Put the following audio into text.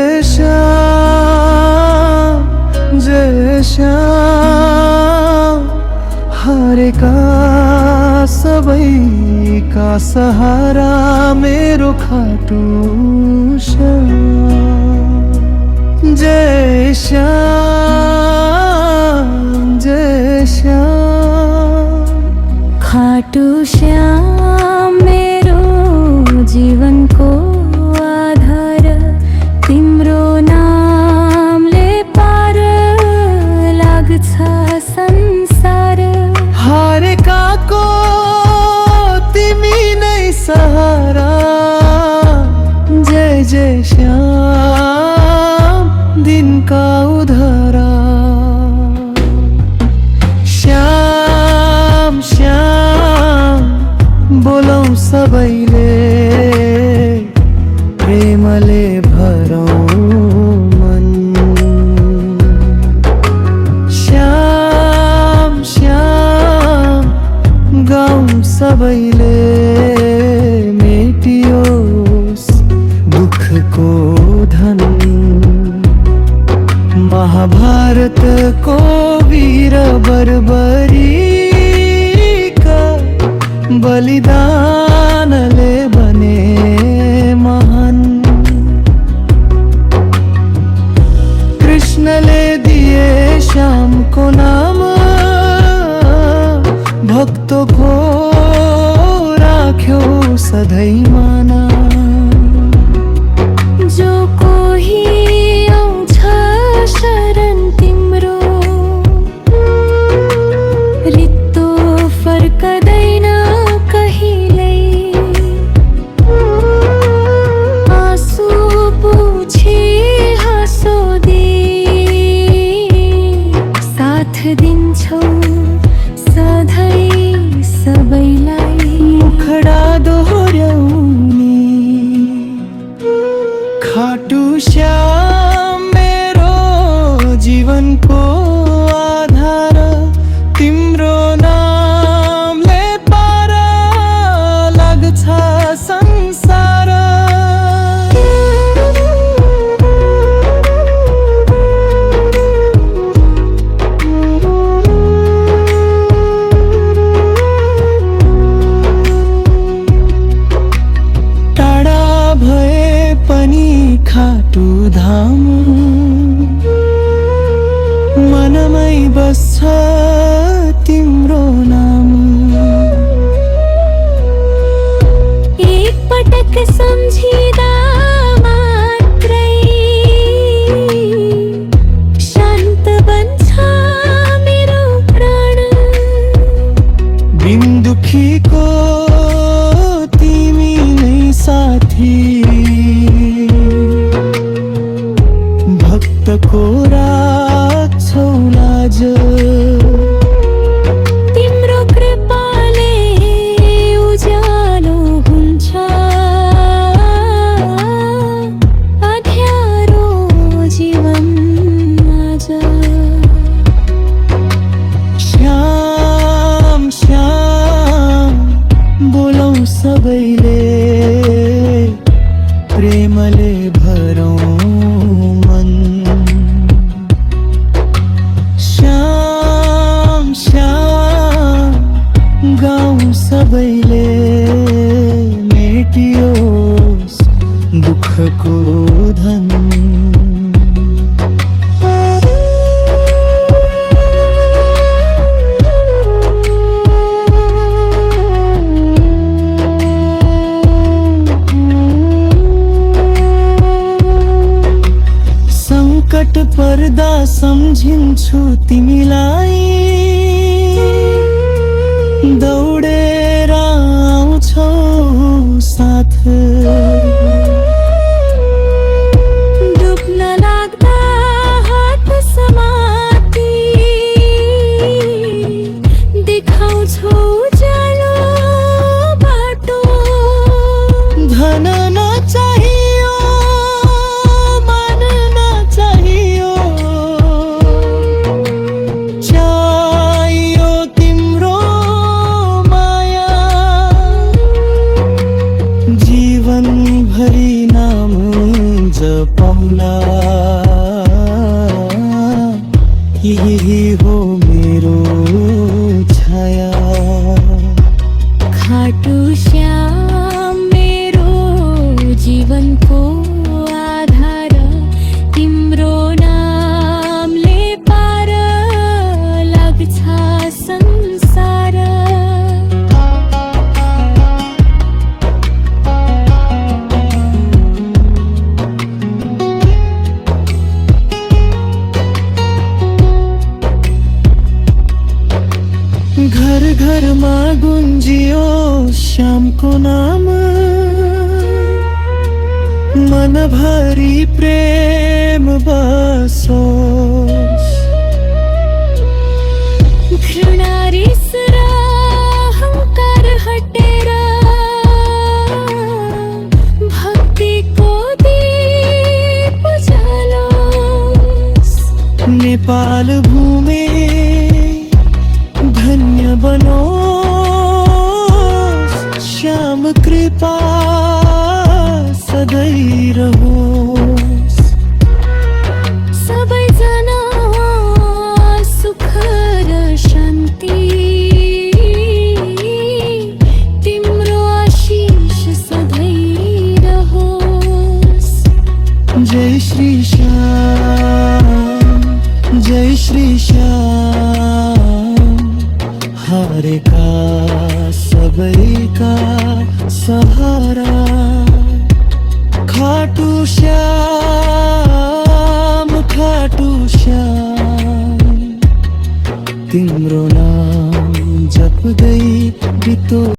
जय श्याम जय श्याम, हरे का सबई का सहारा मेरो खाटू श्याम। जय श्याम जय श्याम, खाटू श्याम मेरो जीवनको आधार, तिम्रो नामले पार लाग्छ संसार। हरेकाको तिमी नै सहारा, जय जय श्याम दिनका उधारा। श्याम श्याम बोलौं सबैले, प्रेमले भरौं मन। श्याम श्याम गाउँ सबैले, मेटियोस् दुःखको धन। महाभारतको वीर बर्बरीका बलिदानले बने महान। कृष्णले दिए श्यामको नाम, भक्तको राख्यो सधैँ माना। जो कोही आउँछ शरण तिम्रो, रित्तो फर्कदैन कहिल्यै। आँसु पुछी हाँसो दिई, साथ दिन्छौ सधैँ सबैलाई। मुखडा दोहोर्याउने खाटू श्याम मेरो जीवनको आधार, तिम्रो नामले पार लाग्छ संसार। टाढा भए पनि खाटू धाम, मनमै बस्छ तिम्रो नाम। एक पटक सम्झिँदा मात्रै शान्त बन्छ मेरो प्राण। बिन दुखीको तिमी नै साथी, भक्तको राख्छौ लाज। तिम्रो कृपाले उज्यालो हुन्छ अँध्यारो जीवन आज। श्याम श्याम बोलौं सबैले, प्रेमले भरौं मन। श्याम श्याम गाउँ सबैले, मेटियोस् दुःखको धन। संकट पर्दा सम्झिन्छु तिमीलाई, दौडेर आउँछौ साथ। डुब्न लाग्दा हात समाती, देखाउँछौ उज्यालो बाटो। धन नचाहियो मन नचाहियो, चाहियो तिम्रो माया। जीवन पाउला यही हो मेरो छाया खाटू श्याम मेरो जीवनको आधार तिम्रो नामले पार लाग्छ संसार घर घरमा गुन्जियो श्यामको नाम मनभरि प्रेम बसोस् घृणा रिस र अहंकार हटेर भक्तिको दीप जलोस् नेपाल भूमि धन्य बनोस् श्याम कृपा सधैँ रहोस् सबैजना सुख र शान्ति तिम्रो आशीष सधैँ रहोस् जय श्री श्याम जय श्री श्याम हारेका सबैका सहारा खाटू श्याम तिम्रो नाम जप्दै बितो